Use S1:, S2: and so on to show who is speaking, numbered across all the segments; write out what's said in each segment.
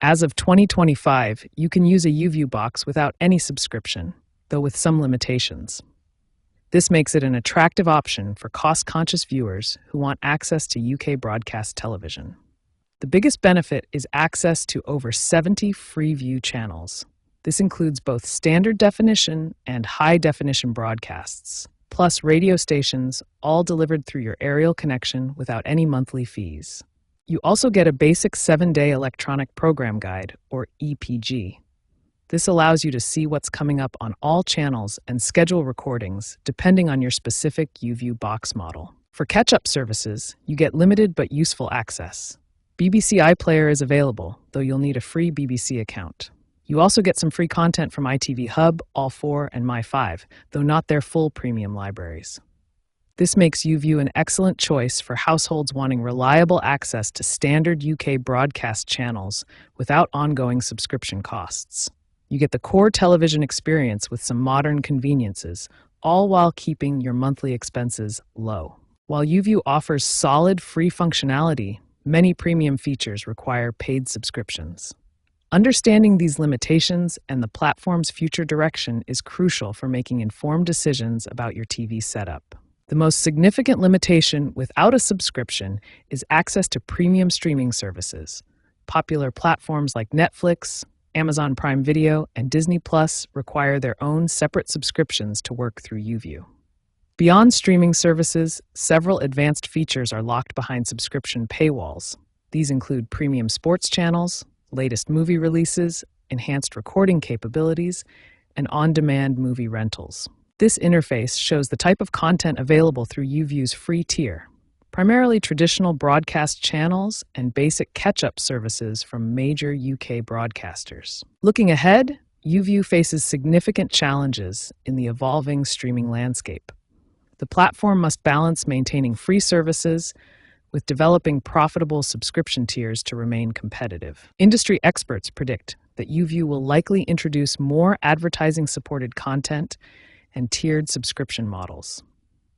S1: As of 2025, you can use a YouView Box without any subscription, though with some limitations. This makes it an attractive option for cost-conscious viewers who want access to UK broadcast television. The biggest benefit is access to over 70 Freeview channels. This includes both standard definition and high-definition broadcasts, plus radio stations, all delivered through your aerial connection without any monthly fees. You also get a basic 7-day electronic program guide, or EPG. This allows you to see what's coming up on all channels and schedule recordings depending on your specific YouView Box model. For catch-up services, you get limited but useful access. BBC iPlayer is available, though you'll need a free BBC account. You also get some free content from ITV Hub, All4, and My5, though not their full premium libraries. This makes YouView an excellent choice for households wanting reliable access to standard UK broadcast channels without ongoing subscription costs. You get the core television experience with some modern conveniences, all while keeping your monthly expenses low. While YouView offers solid free functionality, many premium features require paid subscriptions. Understanding these limitations and the platform's future direction is crucial for making informed decisions about your TV setup. The most significant limitation without a subscription is access to premium streaming services. Popular platforms like Netflix, Amazon Prime Video, and Disney Plus require their own separate subscriptions to work through YouView. Beyond streaming services, several advanced features are locked behind subscription paywalls. These include premium sports channels, latest movie releases, enhanced recording capabilities, and on-demand movie rentals. This interface shows the type of content available through YouView's free tier, primarily traditional broadcast channels and basic catch-up services from major UK broadcasters. Looking ahead, YouView faces significant challenges in the evolving streaming landscape. The platform must balance maintaining free services with developing profitable subscription tiers to remain competitive. Industry experts predict that YouView will likely introduce more advertising-supported content and tiered subscription models.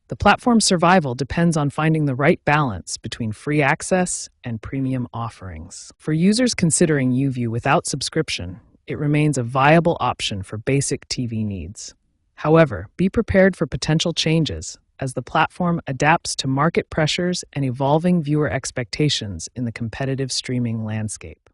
S1: The platform's survival depends on finding the right balance between free access and premium offerings. For users considering YouView without subscription, it remains a viable option for basic TV needs. However, be prepared for potential changes as the platform adapts to market pressures and evolving viewer expectations in the competitive streaming landscape.